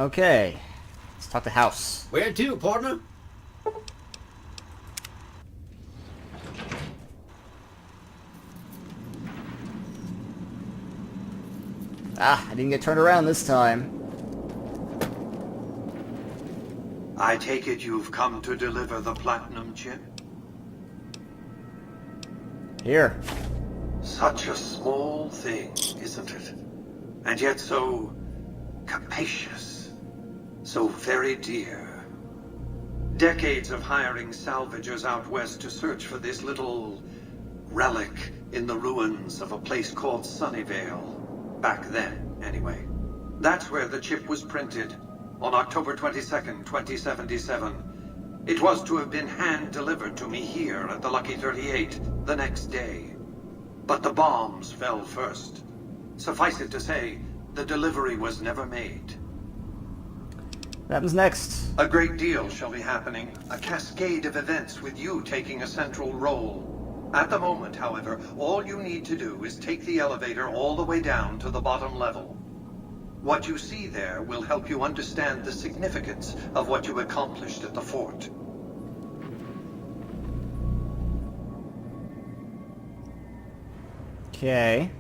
Okay. Let's talk to House. Where to, partner? Ah, I didn't get turned around this time. I take it you've come to deliver the platinum chip? Here. Such a small thing, isn't it? And yet so capacious, so very dear. Decades of hiring salvagers out west to search for this little relic in the ruins of a place called Sunnyvale. Back then, anyway. That's where the chip was printed, on October 22nd, 2077. It was to have been hand-delivered to me here at the Lucky 38 the next day. But the bombs fell first. Suffice it to say, the delivery was never made. What happens next? A great deal shall be happening, a cascade of events with you taking a central role. At the moment, however, all you need to do is take the elevator all the way down to the bottom level. What you see there will help you understand the significance of what you accomplished at the fort. Okay.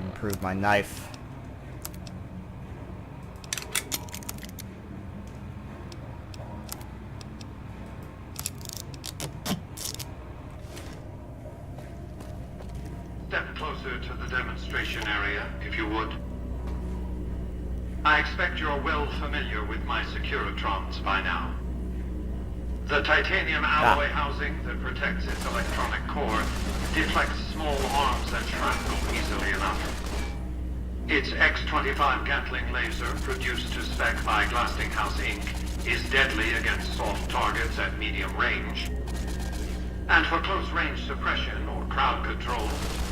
Improve my knife. Step closer to the demonstration area, if you would. I expect you're well familiar with my Securitrons by now. The titanium alloy housing that protects its electronic core deflects small arms and shrapnel easily enough. Its X-25 Gatling laser, produced to spec by Glastinghouse Inc., is deadly against soft targets at medium range. And for close-range suppression or crowd control,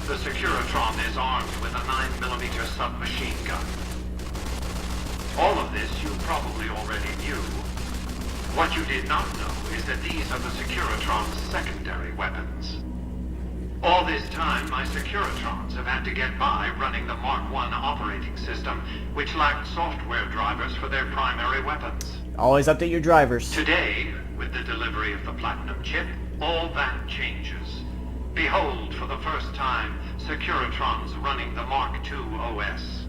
the Securitron is armed with a 9mm submachine gun. All of this you probably already knew. What you did not know is that these are the Securitron's secondary weapons. All this time, my Securitrons have had to get by running the Mark I operating system, which lacked software drivers for their primary weapons. Always update your drivers. Today, with the delivery of the Platinum chip, all that changes. Behold, for the first time, Securitrons running the Mark II OS.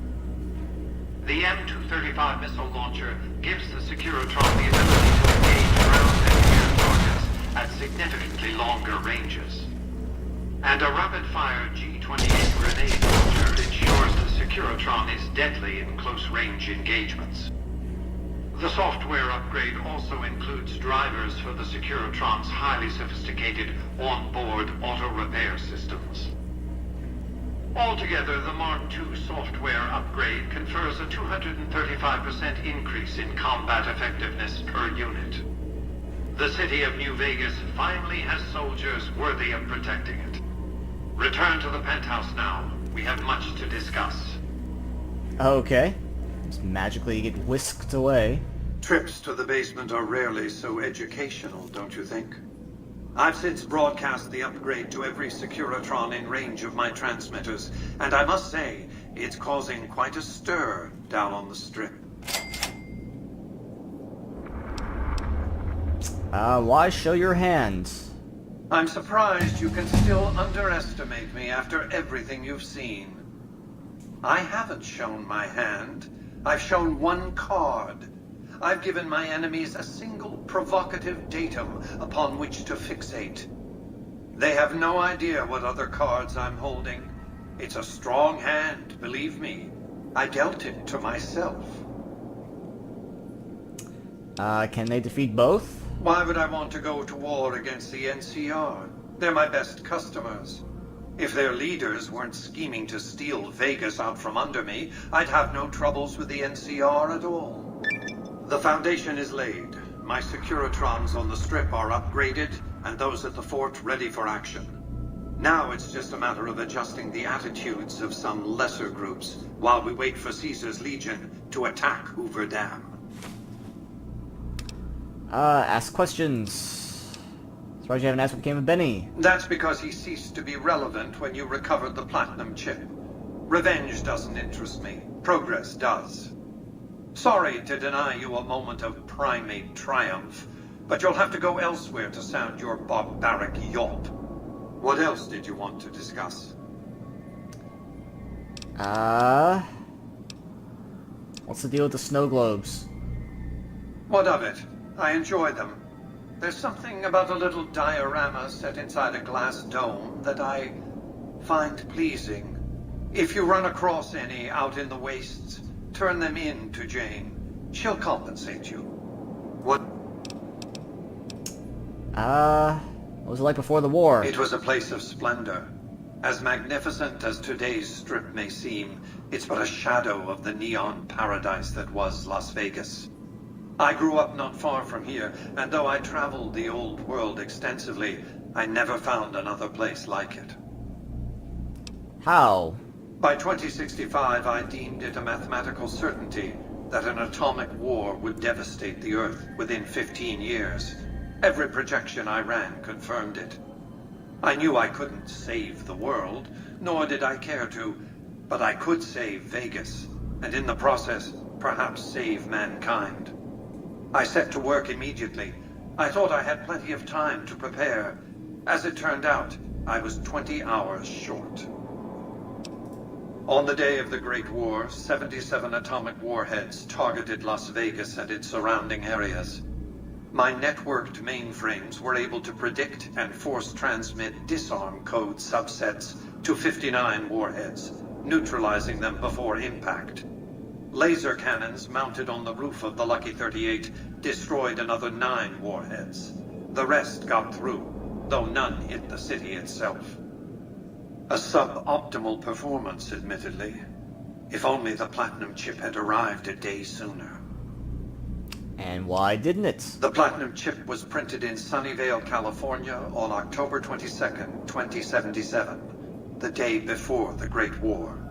The M235 missile launcher gives the Securitron the ability to engage ground and air targets at significantly longer ranges. And a rapid-fire G-28 grenade launcher ensures the Securitron is deadly in close-range engagements. The software upgrade also includes drivers for the Securitron's highly sophisticated on-board auto-repair systems. Altogether, the Mark II software upgrade confers a 235% increase in combat effectiveness per unit. The city of New Vegas finally has soldiers worthy of protecting it. Return to the penthouse now. We have much to discuss. Okay. Just magically get whisked away. Trips to the basement are rarely so educational, don't you think? I've since broadcast the upgrade to every Securitron in range of my transmitters, and I must say, it's causing quite a stir down on the strip. Why show your hands? I'm surprised you can still underestimate me after everything you've seen. I haven't shown my hand. I've shown one card. I've given my enemies a single provocative datum upon which to fixate. They have no idea what other cards I'm holding. It's a strong hand, believe me. I dealt it to myself. Can they defeat both? Why would I want to go to war against the NCR? They're my best customers. If their leaders weren't scheming to steal Vegas out from under me, I'd have no troubles with the NCR at all. The foundation is laid. My Securitrons on the strip are upgraded, and those at the fort ready for action. Now it's just a matter of adjusting the attitudes of some lesser groups while we wait for Caesar's Legion to attack Hoover Dam. Ask questions. Surprised you haven't asked what became of Benny. That's because he ceased to be relevant when you recovered the platinum chip. Revenge doesn't interest me. Progress does. Sorry to deny you a moment of primate triumph, but you'll have to go elsewhere to sound your barbaric yawp. What else did you want to discuss? What's the deal with the snow globes? What of it? I enjoy them. There's something about a little diorama set inside a glass dome that I find pleasing. If you run across any out in the wastes, turn them in to Jane. She'll compensate you. What? What was it like before the war? It was a place of splendor. As magnificent as today's strip may seem, it's but a shadow of the neon paradise that was Las Vegas. I grew up not far from here, and though I traveled the old world extensively, I never found another place like it. How? By 2065, I deemed it a mathematical certainty that an atomic war would devastate the Earth within 15 years. Every projection I ran confirmed it. I knew I couldn't save the world, nor did I care to, but I could save Vegas, and in the process, perhaps save mankind. I set to work immediately. I thought I had plenty of time to prepare. As it turned out, I was 20 hours short. On the day of the Great War, 77 atomic warheads targeted Las Vegas and its surrounding areas. My networked mainframes were able to predict and force transmit disarm code subsets to 59 warheads, neutralizing them before impact. Laser cannons mounted on the roof of the Lucky 38 destroyed another 9 warheads. The rest got through, though none hit the city itself. A suboptimal performance, admittedly. If only the platinum chip had arrived a day sooner. And why didn't it? The platinum chip was printed in Sunnyvale, California on October 22nd, 2077, the day before the Great War.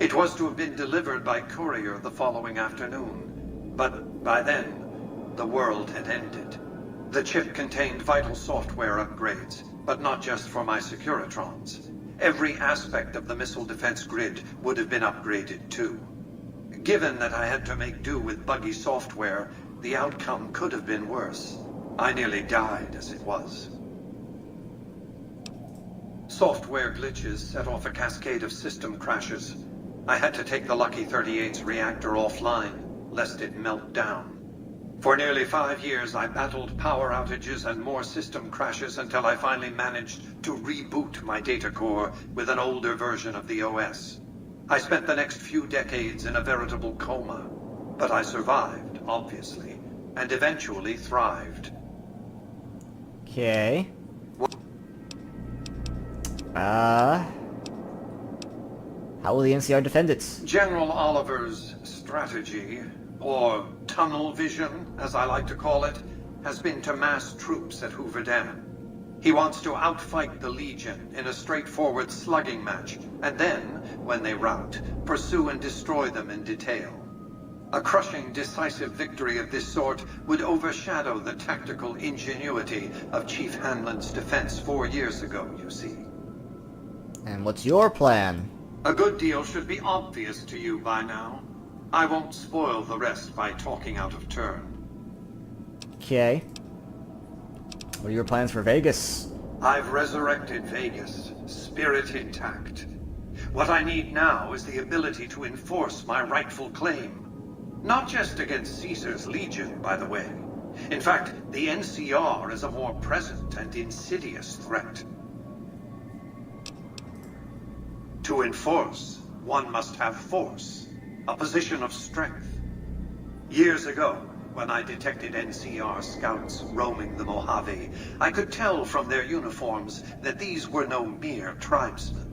It was to have been delivered by courier the following afternoon, but by then, the world had ended. The chip contained vital software upgrades, but not just for my Securitrons. Every aspect of the missile defense grid would have been upgraded too. Given that I had to make do with buggy software, the outcome could have been worse. I nearly died as it was. Software glitches set off a cascade of system crashes. I had to take the Lucky 38's reactor offline, lest it melt down. For nearly 5 years, I battled power outages and more system crashes until I finally managed to reboot my data core with an older version of the OS. I spent the next few decades in a veritable coma, but I survived, obviously, and eventually thrived. Okay. How will the NCR defend it? General Oliver's strategy, or tunnel vision, as I like to call it, has been to mass troops at Hoover Dam. He wants to outfight the Legion in a straightforward slugging match, and then, when they rout, pursue and destroy them in detail. A crushing, decisive victory of this sort would overshadow the tactical ingenuity of Chief Hanlon's defense 4 years ago, you see. And what's your plan? A good deal should be obvious to you by now. I won't spoil the rest by talking out of turn. Okay. What are your plans for Vegas? I've resurrected Vegas, spirit intact. What I need now is the ability to enforce my rightful claim. Not just against Caesar's Legion, by the way. In fact, the NCR is a more present and insidious threat. To enforce, one must have force, a position of strength. Years ago, when I detected NCR scouts roaming the Mojave, I could tell from their uniforms that these were no mere tribesmen.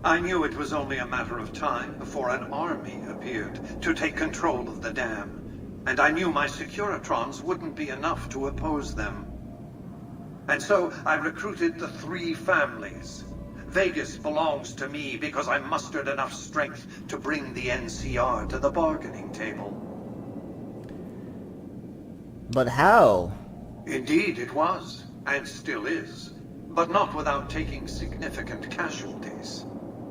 I knew it was only a matter of time before an army appeared to take control of the dam, and I knew my Securitrons wouldn't be enough to oppose them. And so I recruited the 3 families. Vegas belongs to me because I mustered enough strength to bring the NCR to the bargaining table. But how? Indeed, it was. and still is, but not without taking significant casualties.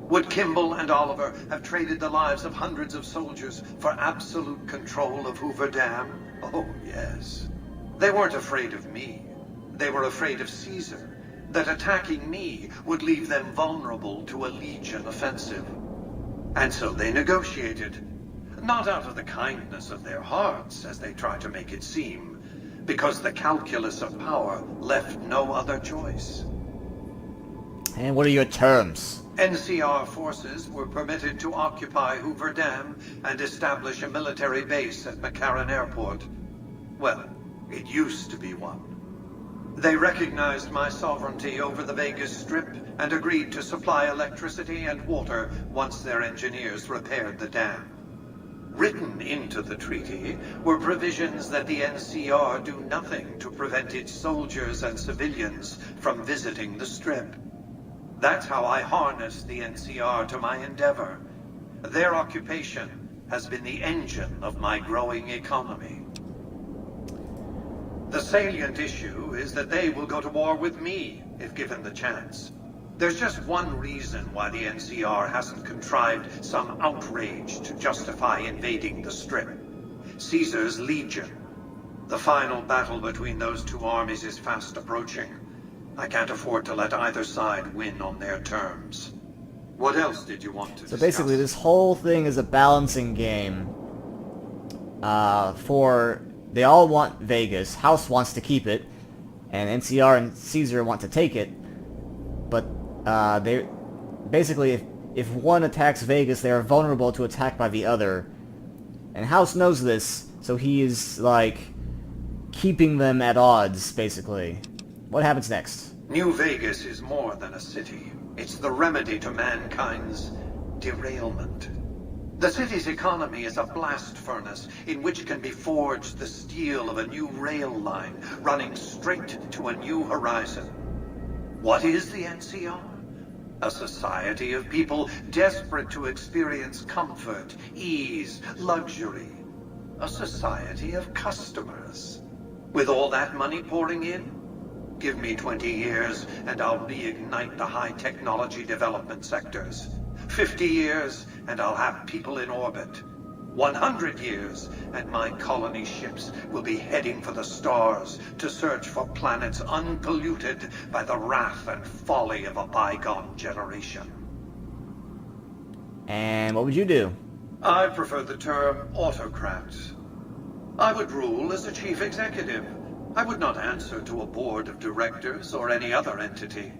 Would Kimball and Oliver have traded the lives of hundreds of soldiers for absolute control of Hoover Dam? Oh, yes. They weren't afraid of me. They were afraid of Caesar, that attacking me would leave them vulnerable to a Legion offensive. And so they negotiated. Not out of the kindness of their hearts, as they try to make it seem, because the calculus of power left no other choice. And what are your terms? NCR forces were permitted to occupy Hoover Dam and establish a military base at McCarran Airport. Well, it used to be one. They recognized my sovereignty over the Vegas Strip and agreed to supply electricity and water once their engineers repaired the dam. Written into the treaty were provisions that the NCR do nothing to prevent its soldiers and civilians from visiting the Strip. That's how I harnessed the NCR to my endeavor. Their occupation has been the engine of my growing economy. The salient issue is that they will go to war with me if given the chance. There's just one reason why the NCR hasn't contrived some outrage to justify invading the Strip. Caesar's Legion. The final battle between those two armies is fast approaching. I can't afford to let either side win on their terms. What else did you want to discuss? So basically this whole thing is a balancing game. They all want Vegas, House wants to keep it, and NCR and Caesar want to take it. But they basically, if one attacks Vegas, they are vulnerable to attack by the other. And House knows this, so he is like keeping them at odds, basically. What happens next? New Vegas is more than a city. It's the remedy to mankind's derailment. The city's economy is a blast furnace in which can be forged the steel of a new rail line running straight to a new horizon. What is the NCR? A society of people desperate to experience comfort, ease, luxury. A society of customers. With all that money pouring in, give me 20 years and I'll reignite the high technology development sectors. 50 years and I'll have people in orbit. 100 years and my colony ships will be heading for the stars to search for planets unpolluted by the wrath and folly of a bygone generation. And what would you do? I prefer the term autocrat. I would rule as a chief executive. I would not answer to a board of directors or any other entity.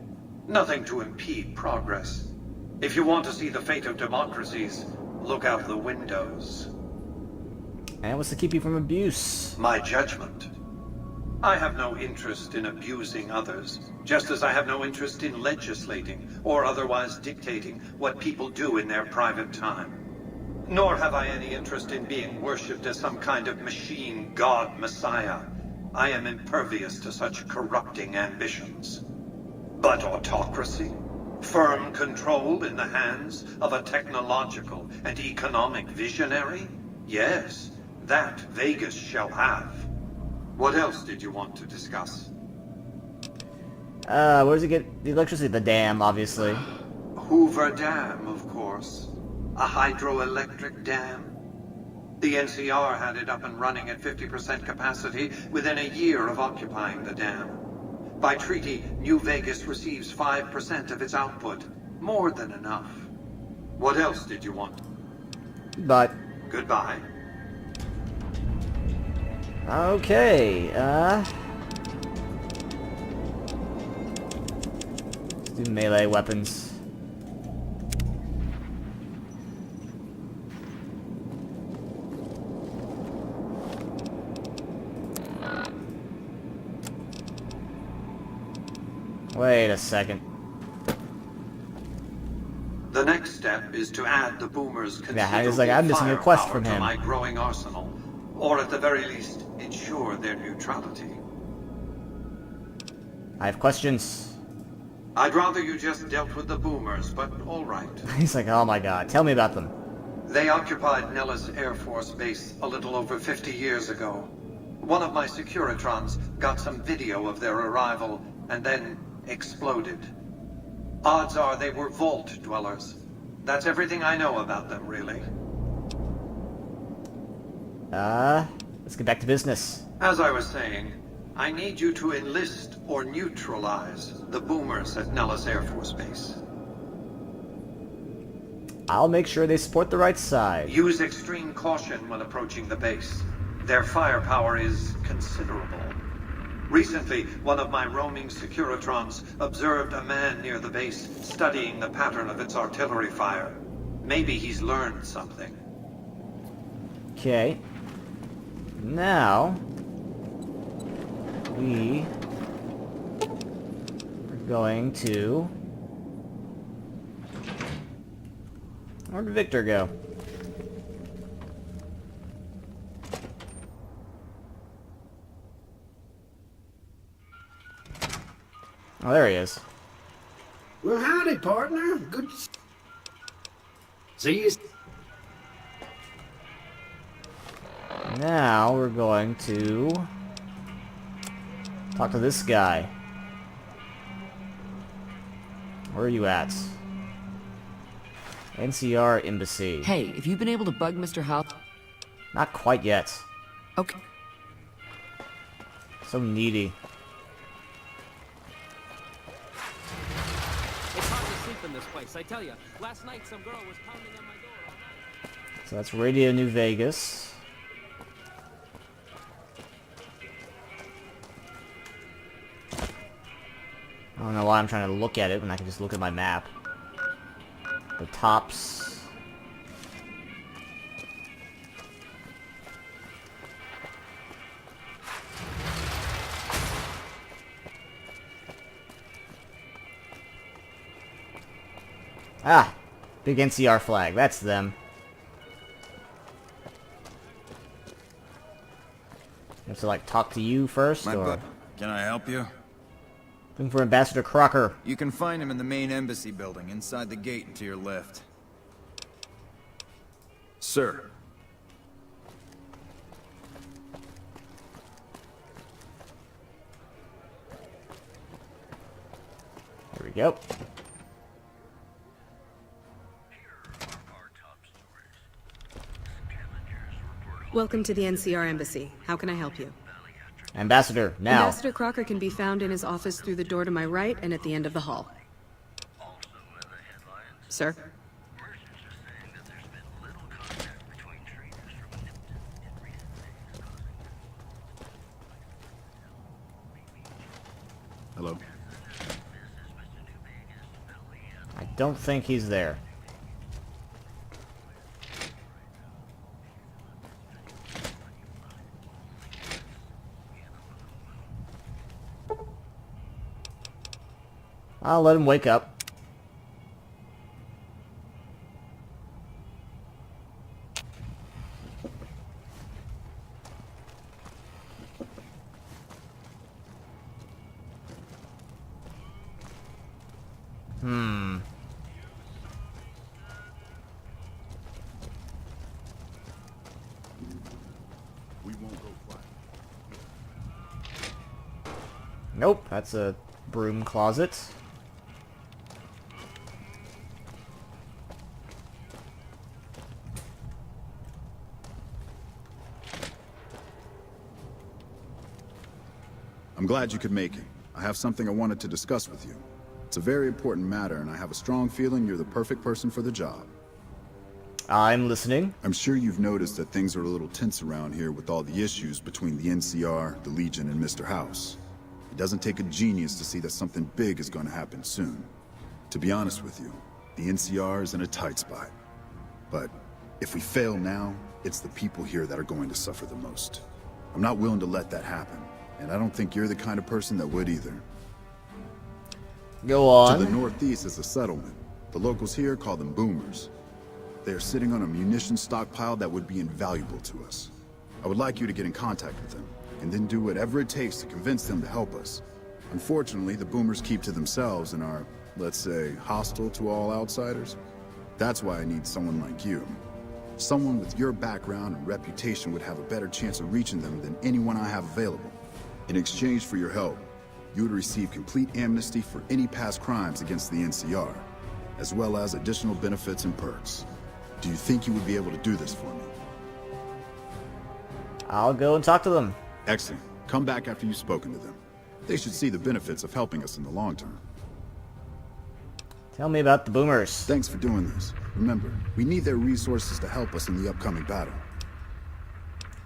Nothing to impede progress. If you want to see the fate of democracies, look out the windows. And what's to keep you from abuse? My judgment. I have no interest in abusing others, just as I have no interest in legislating or otherwise dictating what people do in their private time. Nor have I any interest in being worshipped as some kind of machine god messiah. I am impervious to such corrupting ambitions. But autocracy? Firm control in the hands of a technological and economic visionary? Yes, that Vegas shall have. What else did you want to discuss? Where does it get the electricity? The dam, obviously. Hoover Dam, of course. A hydroelectric dam. The NCR had it up and running at 50% capacity within a year of occupying the dam. By treaty, New Vegas receives 5% of its output. More than enough. What else did you want? But Goodbye. okay, let's do melee weapons. Wait a second. The next step is to add the boomers' Yeah, he's like, I'm missing a quest from to him. my growing arsenal, or at the very least, ensure their neutrality. I have questions. I'd rather you just dealt with the boomers, but all right. He's like, oh my god, tell me about them. They occupied Nellis Air Force Base a little over 50 years ago. One of my Securitrons got some video of their arrival and then exploded. Odds are they were Vault dwellers. That's everything I know about them, really. Let's get back to business. As I was saying, I need you to enlist or neutralize the boomers at Nellis Air Force Base. I'll make sure they support the right side. Use extreme caution when approaching the base. Their firepower is considerable. Recently, one of my roaming Securitrons observed a man near the base studying the pattern of its artillery fire. Maybe he's learned something. Okay. Now, we are going to... Where did Victor go? Oh, there he is. Well, howdy, partner. Good to see you. Now we're going to talk to this guy. Where are you at? NCR Embassy. Hey, have you been able to bug Mr. House? Not quite yet. Okay. So needy. It's hard to sleep in this place, I tell you. Last night some girl was pounding on my door all night. So that's Radio New Vegas. I don't know why I'm trying to look at it when I can just look at my map. The tops. Ah! Big NCR flag. That's them. I have to, like, talk to you first, or... Can I help you? Looking for Ambassador Crocker. You can find him in the main embassy building, inside the gate and to your left. Sir. Here we go. Welcome to the NCR Embassy. How can I help you? Ambassador, now. Ambassador Crocker can be found in his office through the door to my right and at the end of the hall. Sir? Hello. I don't think he's there. I'll let him wake up. Nope, that's a broom closet. I'm glad you could make it. I have something I wanted to discuss with you. It's a very important matter, and I have a strong feeling you're the perfect person for the job. I'm listening. I'm sure you've noticed that things are a little tense around here with all the issues between the NCR, the Legion, and Mr. House. It doesn't take a genius to see that something big is going to happen soon. To be honest with you, the NCR is in a tight spot. But if we fail now, it's the people here that are going to suffer the most. I'm not willing to let that happen, and I don't think you're the kind of person that would either. Go on. To the northeast is a settlement. The locals here call them boomers. They are sitting on a munitions stockpile that would be invaluable to us. I would like you to get in contact with them, and then do whatever it takes to convince them to help us. Unfortunately, the boomers keep to themselves and are, let's say, hostile to all outsiders. That's why I need someone like you. Someone with your background and reputation would have a better chance of reaching them than anyone I have available. In exchange for your help, you would receive complete amnesty for any past crimes against the NCR, as well as additional benefits and perks. Do you think you would be able to do this for me? I'll go and talk to them. Excellent. Come back after you've spoken to them. They should see the benefits of helping us in the long term. Tell me about the boomers. Thanks for doing this. Remember, we need their resources to help us in the upcoming battle.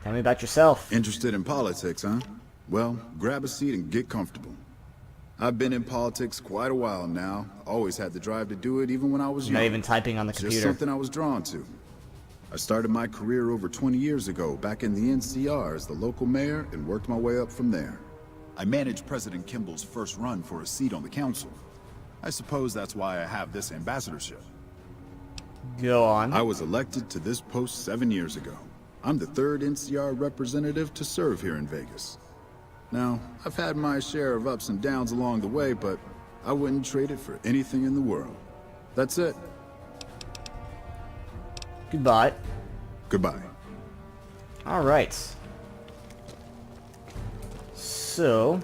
Tell me about yourself. Interested in politics, huh? Well, grab a seat and get comfortable. I've been in politics quite a while now. Always had the drive to do it even when I was young. Not even typing on the Just computer. something I was drawn to. I started my career over 20 years ago back in the NCR as the local mayor and worked my way up from there. I managed President Kimball's first run for a seat on the council. I suppose that's why I have this ambassadorship. Go on. I was elected to this post 7 years ago. I'm the third NCR representative to serve here in Vegas. Now, I've had my share of ups and downs along the way, but I wouldn't trade it for anything in the world. That's it. Goodbye. Goodbye. Alright. So,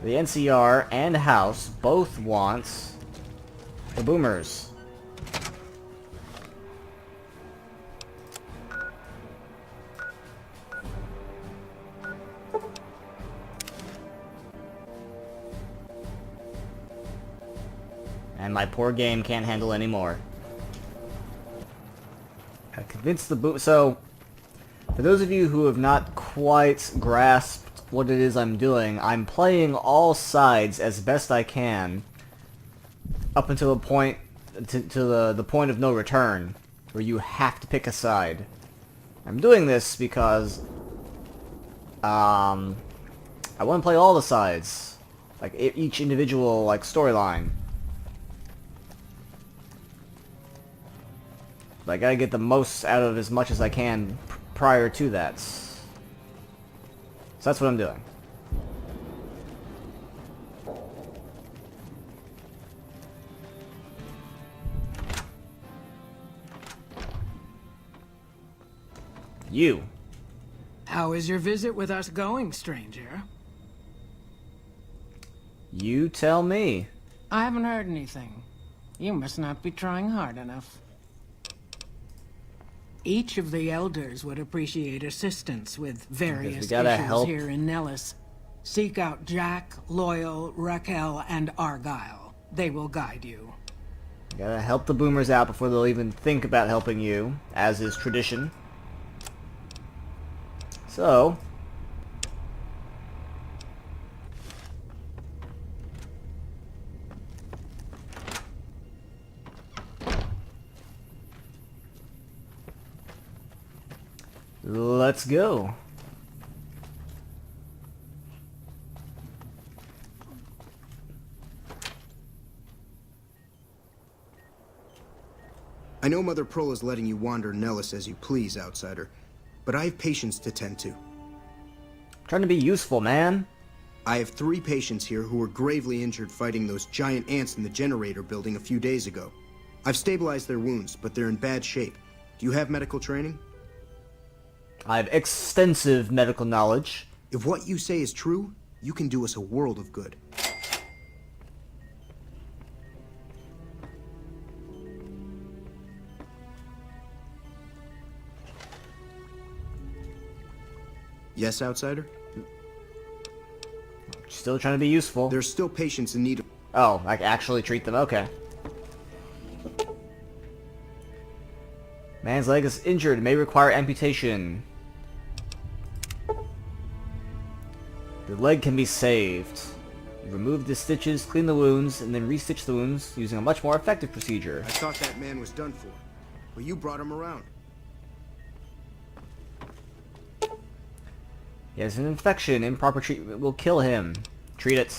the NCR and House both want the boomers. And my poor game can't handle anymore. I convinced the boom. So, for those of you who have not quite grasped what it is I'm doing, I'm playing all sides as best I can up until a point to the point of no return, where you have to pick a side. I'm doing this because I want to play all the sides, like each individual storyline. But I gotta get the most out of as much as I can prior to that. So that's what I'm doing. You. How is your visit with us going, stranger? You tell me. I haven't heard anything. You must not be trying hard enough. Each of the elders would appreciate assistance with various issues help. here in Nellis. Seek out Jack, Loyal, Raquel, and Argyle. They will guide you. You gotta help the boomers out before they'll even think about helping you, as is tradition. So, let's go. I know Mother Pearl is letting you wander Nellis as you please, outsider, but I have patients to tend to. Trying to be useful, man. I have 3 patients here who were gravely injured fighting those giant ants in the generator building a few days ago. I've stabilized their wounds, but they're in bad shape. Do you have medical training? I have extensive medical knowledge. If what you say is true, you can do us a world of good. Yes, outsider? Still trying to be useful. There's still patients in need of... Oh, like actually treat them? Okay. Man's leg is injured. May require amputation. The leg can be saved. You remove the stitches, clean the wounds, and then restitch the wounds using a much more effective procedure. I thought that man was done for, but you brought him around. He has an infection. Improper treatment will kill him. Treat it.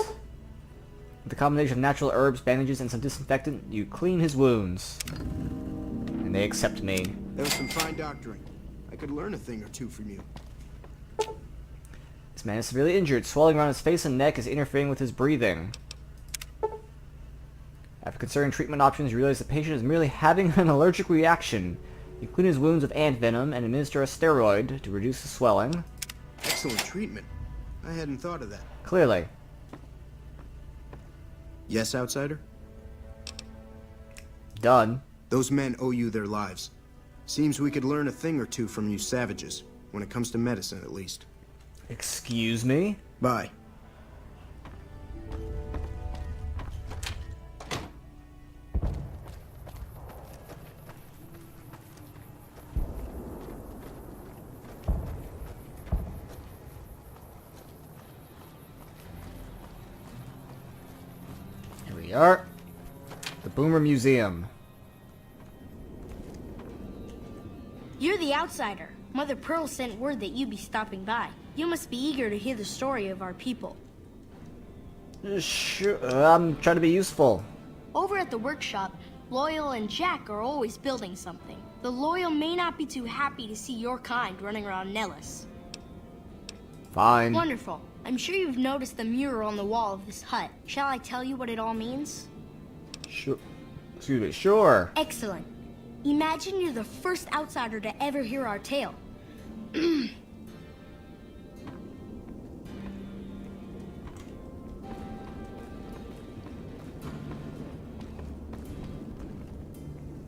With a combination of natural herbs, bandages, and some disinfectant, you clean his wounds. And they accept me. That was some fine doctoring. I could learn a thing or two from you. This man is severely injured. Swelling around his face and neck is interfering with his breathing. After considering treatment options, you realize the patient is merely having an allergic reaction You clean his wounds with ant venom and administer a steroid to reduce the swelling. Excellent treatment. I hadn't thought of that. Clearly. Yes, outsider? Done. Those men owe you their lives. Seems we could learn a thing or two from you savages, when it comes to medicine at least. Excuse me? Bye. Here we are. The Boomer Museum. You're the outsider. Mother Pearl sent word that you'd be stopping by. You must be eager to hear the story of our people. Sure, I'm trying to be useful. Over at the workshop, Loyal and Jack are always building something. The Loyal may not be too happy to see your kind running around Nellis. Fine. Wonderful. I'm sure you've noticed the mural on the wall of this hut. Shall I tell you what it all means? Sure. Excuse me. Sure. Excellent. Imagine you're the first outsider to ever hear our tale.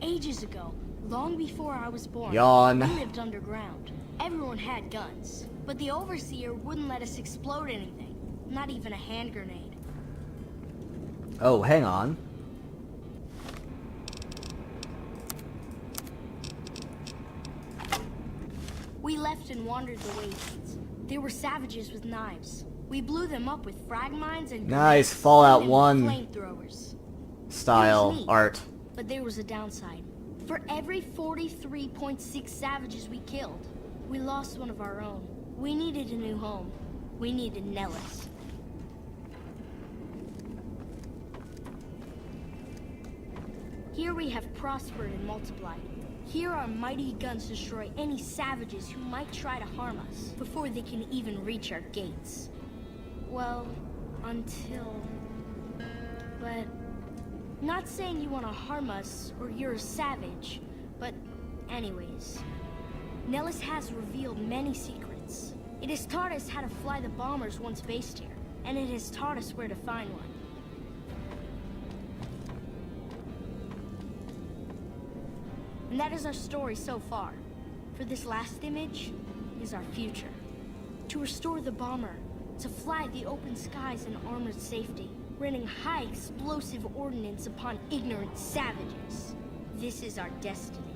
Ages ago, long before I was born, Yawn. we lived underground. Everyone had guns, but the Overseer wouldn't let us explode anything, not even a hand grenade. Oh, hang on. We left and wandered the wastelands. There were savages with knives. We blew them up with frag mines and Nice Fallout and 1 flamethrowers. style It was neat, art. But there was a downside. For every 43.6 savages we killed, we lost one of our own. We needed a new home. We needed Nellis. Here we have prospered and multiplied. Here our mighty guns destroy any savages who might try to harm us before they can even reach our gates. Well, until... But... Not saying you want to harm us or you're a savage, but anyways. Nellis has revealed many secrets. It has taught us how to fly the bombers once based here, and it has taught us where to find one. And that is our story so far. For this last image is our future. To restore the bomber, to fly the open skies in armored safety, raining high explosive ordnance upon ignorant savages. This is our destiny.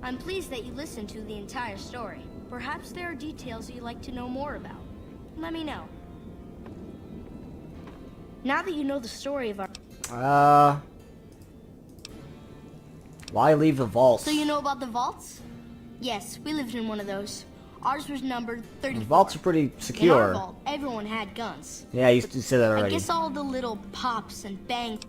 I'm pleased that you listened to the entire story. Perhaps there are details you'd like to know more about. Let me know. Now that you know the story of our... Why leave the vaults? So you know about the vaults? Yes, we lived in one of those. Ours was numbered 34. The vaults are pretty secure. In our vault, everyone had guns. Yeah, you said that already. I guess all the little pops and bangs...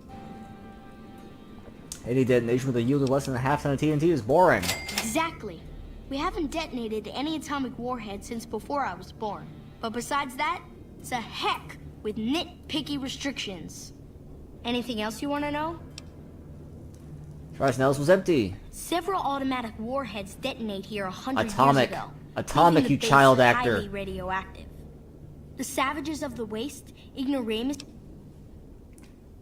Any detonation with a yield of less than a half ton of TNT is boring. Exactly. We haven't detonated any atomic warhead since before I was born. But besides that, it's a heck with nitpicky restrictions. Anything else you want to know? Rice Nellis was empty. Several automatic warheads detonate here 100 Atomic. years ago. Atomic, leaving you the base child actor. Highly radioactive. The savages of the waste, ignoramus...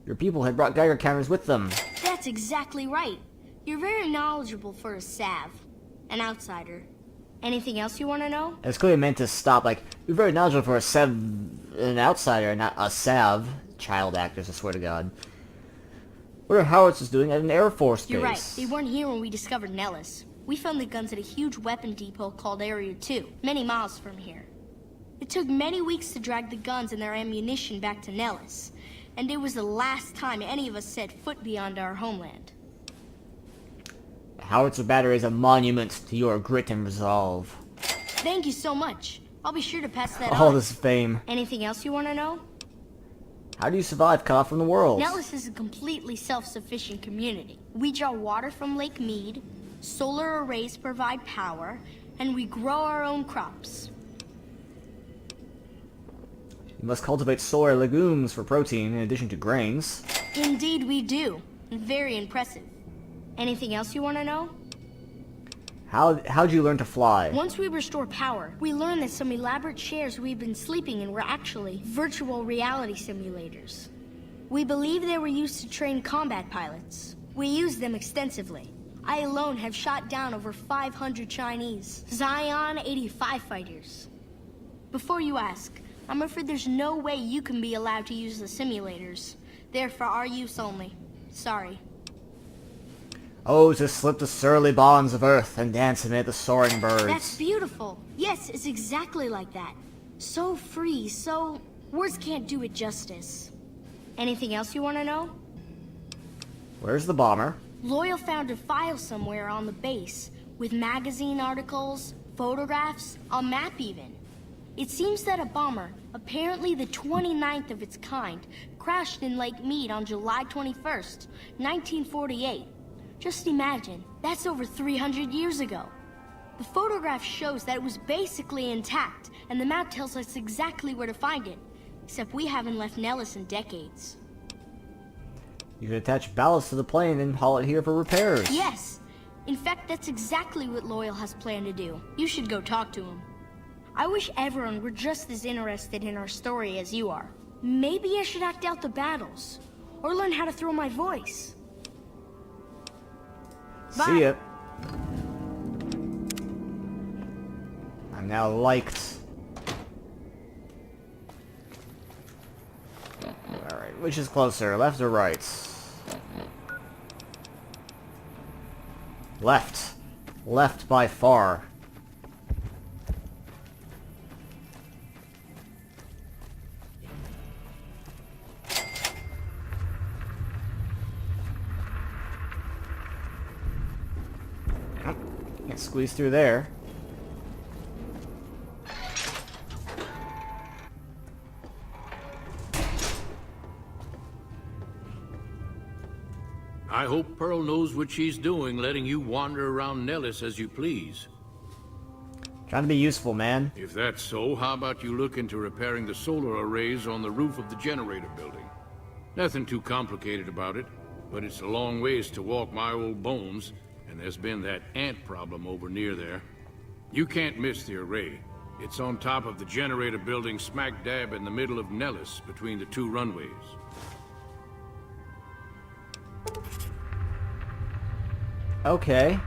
Your people had brought Geiger counters with them. That's exactly right. You're very knowledgeable for a Sav. An outsider. Anything else you want to know? It's clearly meant to stop, like, you're very knowledgeable for an outsider, not a Sav. Child actors, I swear to God. What are Howard's is doing at an Air Force base? You're right. They weren't here when we discovered Nellis. We found the guns at a huge weapon depot called Area 2, many miles from here. It took many weeks to drag the guns and their ammunition back to Nellis, and it was the last time any of us set foot beyond our homeland. Howitzer Battery is a monument to your grit and resolve. Thank you so much. I'll be sure to pass that All on. this fame. Anything else you want to know? How do you survive cut off from the world? Nellis is a completely self-sufficient community. We draw water from Lake Mead, solar arrays provide power, and we grow our own crops. You must cultivate soy legumes for protein in addition to grains. Indeed we do. Very impressive. Anything else you want to know? How'd you learn to fly? Once we restore power, we learn that some elaborate chairs we've been sleeping in were actually virtual reality simulators. We believe they were used to train combat pilots. We use them extensively. I alone have shot down over 500 Chinese Zion 85 fighters. Before you ask, I'm afraid there's no way you can be allowed to use the simulators. They're for our use only. Sorry. Oh, to slip the surly bonds of earth and dance amid the soaring birds. That's beautiful. Yes, it's exactly like that. So free, so... words can't do it justice. Anything else you want to know? Where's the bomber? Loyal found a file somewhere on the base, with magazine articles, photographs, a map even. It seems that a bomber, apparently the 29th of its kind, crashed in Lake Mead on July 21st, 1948. Just imagine, that's over 300 years ago. The photograph shows that it was basically intact, and the map tells us exactly where to find it. Except we haven't left Nellis in decades. You could attach ballast to the plane and haul it here for repairs. Yes! In fact, that's exactly what Loyal has planned to do. You should go talk to him. I wish everyone were just as interested in our story as you are. Maybe I should act out the battles, or learn how to throw my voice. Bye. See ya. I'm now liked. Alright, which is closer, left or right? Left. Left by far. Can't squeeze through there. I hope Pearl knows what she's doing, letting you wander around Nellis as you please. Trying to be useful, man. If that's so, how about you look into repairing the solar arrays on the roof of the generator building? Nothing too complicated about it, but it's a long ways to walk my old bones, and there's been that ant problem over near there. You can't miss the array. It's on top of the generator building smack dab in the middle of Nellis, between the two runways. Okay.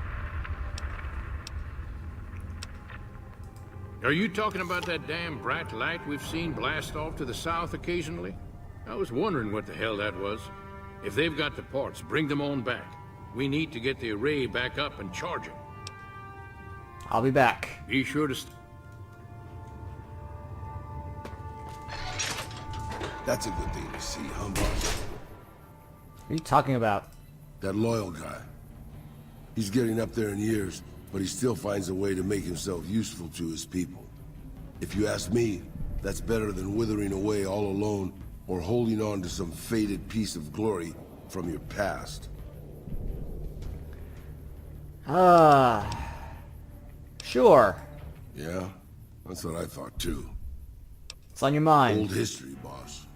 Are you talking about that damn bright light we've seen blast off to the south occasionally? I was wondering what the hell that was. If they've got the parts, bring them on back. We need to get the array back up and charge it. I'll be back. Be sure to... That's a good thing to see, huh, boss? What are you talking about? That Loyal guy. He's getting up there in years, but he still finds a way to make himself useful to his people. If you ask me, that's better than withering away all alone or holding on to some faded piece of glory from your past. Sure. Yeah, that's what I thought too. What's on your mind? Old history, boss.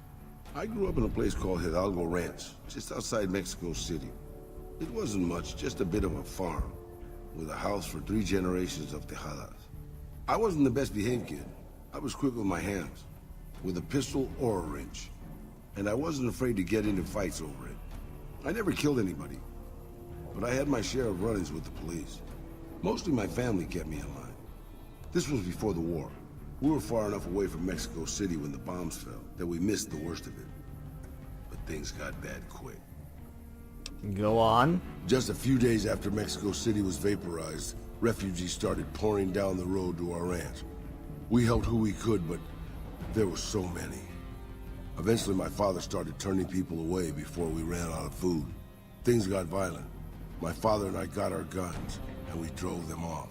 I grew up in a place called Hidalgo Ranch, just outside Mexico City. It wasn't much, just a bit of a farm, with a house for 3 generations of Tejadas. I wasn't the best behaved kid. I was quick with my hands, with a pistol or a wrench. And I wasn't afraid to get into fights over it. I never killed anybody, but I had my share of run-ins with the police. Mostly my family kept me in line. This was before the war. We were far enough away from Mexico City when the bombs fell that we missed the worst of it. But things got bad quick. Go on. Just a few days after Mexico City was vaporized, refugees started pouring down the road to our ranch. We helped who we could, but there were so many. Eventually my father started turning people away before we ran out of food. Things got violent. My father and I got our guns, and we drove them off.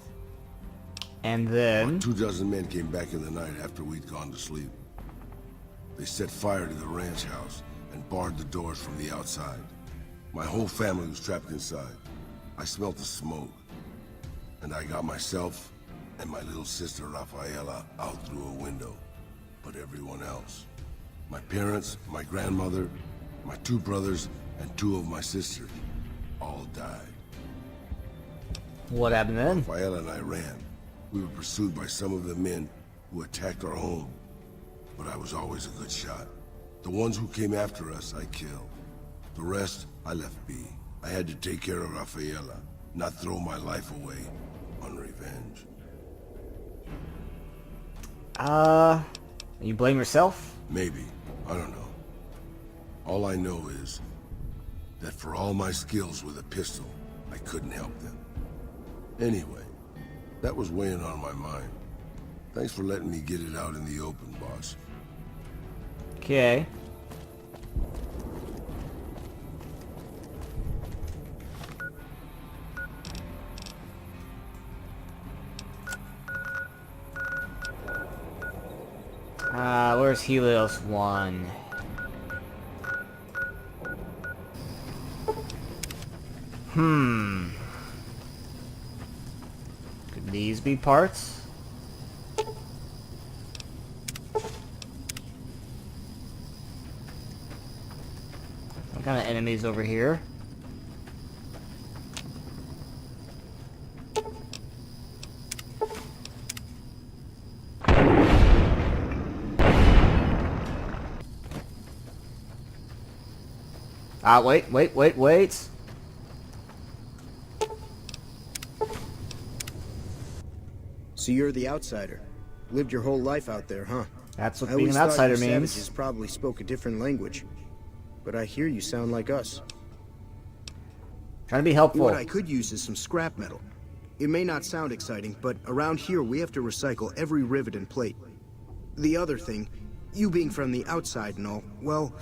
And then... 24 men came back in the night after we'd gone to sleep. They set fire to the ranch house and barred the doors from the outside. My whole family was trapped inside. I smelt the smoke. And I got myself and my little sister Rafaela out through a window. But everyone else. My parents, my grandmother, my 2 brothers, and 2 of my sisters all died. What happened then? Rafael and I ran. We were pursued by some of the men who attacked our home. But I was always a good shot. The ones who came after us, I killed. The rest, I left be. I had to take care of Rafaela, not throw my life away on revenge. You blame yourself? Maybe. I don't know. All I know is that for all my skills with a pistol, I couldn't help them. Anyway, that was weighing on my mind. Thanks for letting me get it out in the open, boss. Okay. Where's Helios 1? Could these be parts? What kind of enemies over here? Wait. So you're the outsider. Lived your whole life out there, huh? That's what I being always an outsider thought you means. savages probably spoke a different language. But I hear you sound like us. Trying to be helpful. What I could use is some scrap metal. It may not sound exciting, but around here we have to recycle every rivet and plate. The other thing, you being from the outside and all, well,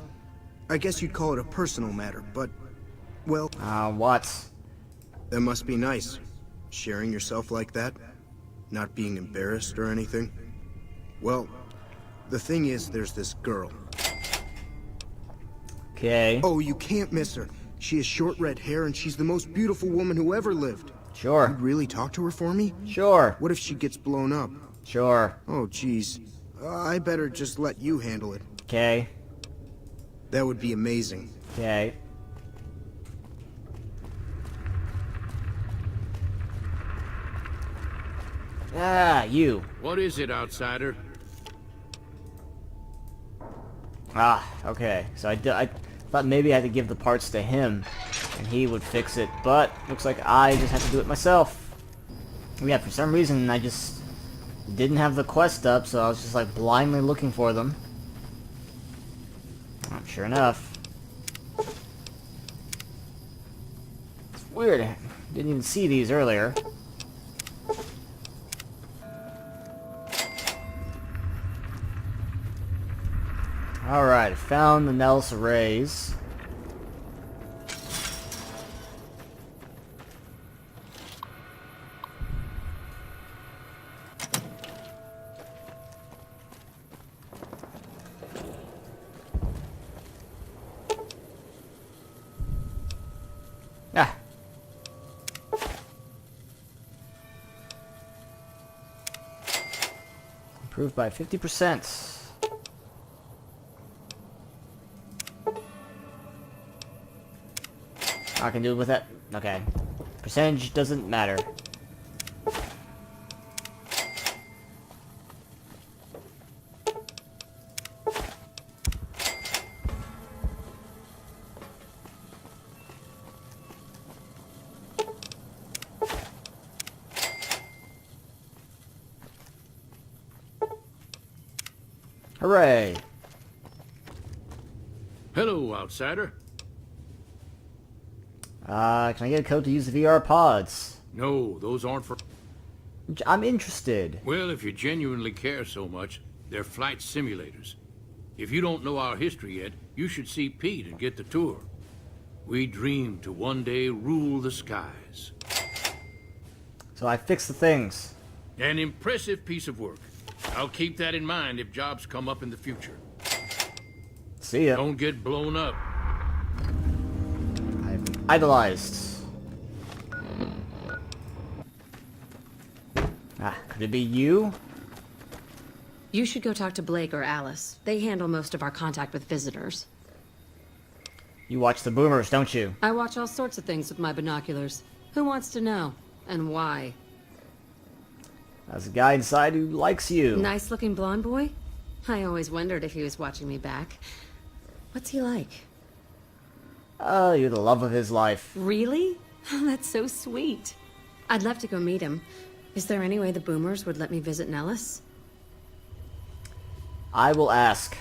I guess you'd call it a personal matter, but, well... what? That must be nice. Sharing yourself like that. Not being embarrassed or anything. Well, the thing is, there's this girl. Okay. Oh, you can't miss her. She has short red hair and she's the most beautiful woman who ever lived. Sure. You'd really talk to her for me? Sure. What if she gets blown up? Sure. Oh, jeez. I better just let you handle it. Okay. That would be amazing. Okay. You. What is it, outsider? Okay. So I thought maybe I had to give the parts to him, and he would fix it, but looks like I just have to do it myself. Yeah, for some reason I just didn't have the quest up, so I was just like blindly looking for them. Sure enough. It's weird. I didn't even see these earlier. Alright, found the Nels arrays. Improved by 50%. I can do it with that. Okay. Percentage doesn't matter. Hooray! Hello, outsider. Can I get a code to use the VR pods? No, those aren't for... I'm interested. Well, if you genuinely care so much, they're flight simulators. If you don't know our history yet, you should see Pete and get the tour. We dream to one day rule the skies. So I fixed the things. An impressive piece of work. I'll keep that in mind if jobs come up in the future. See ya. Don't get blown up. I've been idolized. Could it be you? You should go talk to Blake or Alice. They handle most of our contact with visitors. You watch the boomers, don't you? I watch all sorts of things with my binoculars. Who wants to know? And why? There's a guy inside who likes you. Nice-looking blonde boy? I always wondered if he was watching me back. What's he like? You're the love of his life. Really? That's so sweet. I'd love to go meet him. Is there any way the boomers would let me visit Nellis? I will ask.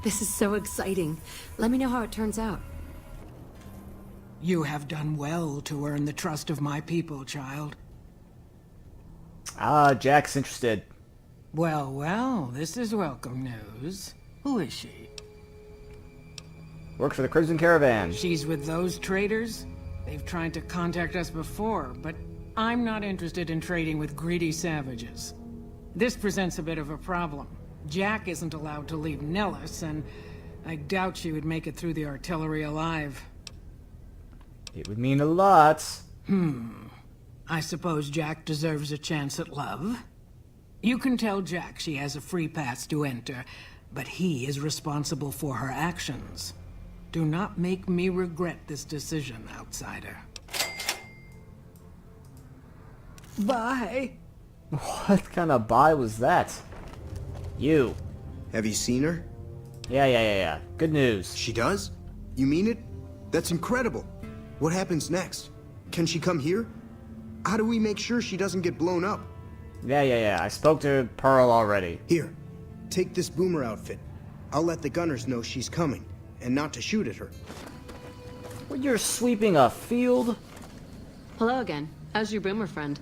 This is so exciting. Let me know how it turns out. You have done well to earn the trust of my people, child. Jack's interested. Well, well, this is welcome news. Who is she? Works for the Crimson Caravan. She's with those traders? They've tried to contact us before, but I'm not interested in trading with greedy savages. This presents a bit of a problem. Jack isn't allowed to leave Nellis, and I doubt she would make it through the artillery alive. It would mean a lot. I suppose Jack deserves a chance at love. You can tell Jack she has a free pass to enter, but he is responsible for her actions. Do not make me regret this decision, outsider. Bye. What kind of bye was that? You. Have you seen her? Yeah. Good news. She does? You mean it? That's incredible. What happens next? Can she come here? How do we make sure she doesn't get blown up? Yeah. I spoke to Pearl already. Here, take this boomer outfit. I'll let the gunners know she's coming, and not to shoot at her. Well, you're sweeping a field? Hello again. How's your boomer friend?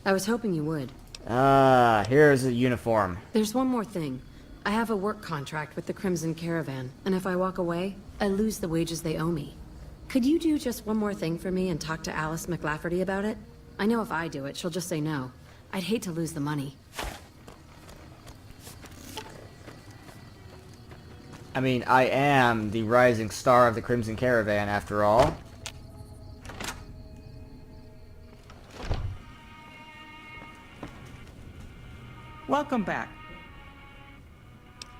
I was hoping you would. Here's a uniform. There's one more thing. I have a work contract with the Crimson Caravan, and if I walk away, I lose the wages they owe me. Could you do just one more thing for me and talk to Alice McLafferty about it? I know if I do it, she'll just say no. I'd hate to lose the money. I mean, I am the rising star of the Crimson Caravan, after all. Welcome back.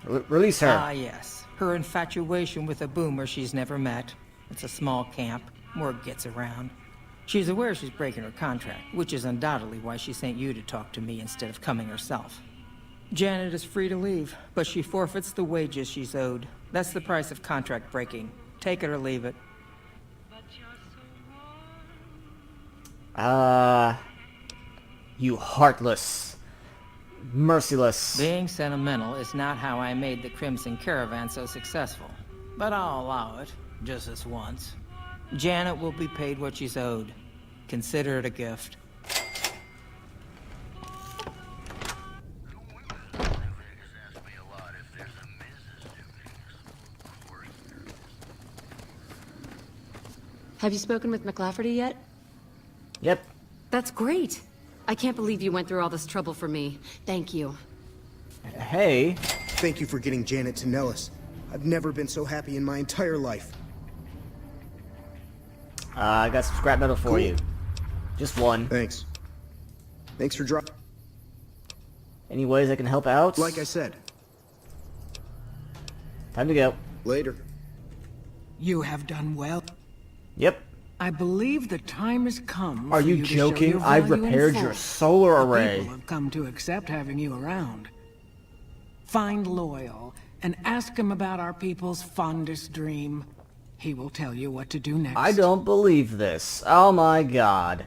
Release her. Ah, yes. Her infatuation with a boomer she's never met. It's a small camp. Word gets around. She's aware she's breaking her contract, which is undoubtedly why she sent you to talk to me instead of coming herself. Janet is free to leave, but she forfeits the wages she's owed. That's the price of contract breaking. Take it or leave it. You heartless, merciless. Being sentimental is not how I made the Crimson Caravan so successful. But I'll allow it, just this once. Janet will be paid what she's owed. Consider it a gift. Have you spoken with McLafferty yet? Yep. That's great. I can't believe you went through all this trouble for me. Thank you. Hey. Thank you for getting Janet to Nellis. I've never been so happy in my entire life. I got some scrap metal for you. Just one. Thanks. Thanks for dropping. Any ways I can help out? Like I said. Time to go. Later. You have done well. Yep. I believe the time has come. Are for you to show joking? your I've value in repaired full. your solar The array. people have come to accept having you around. Find Loyal and ask him about our people's fondest dream. He will tell you what to do next. I don't believe this. Oh my god.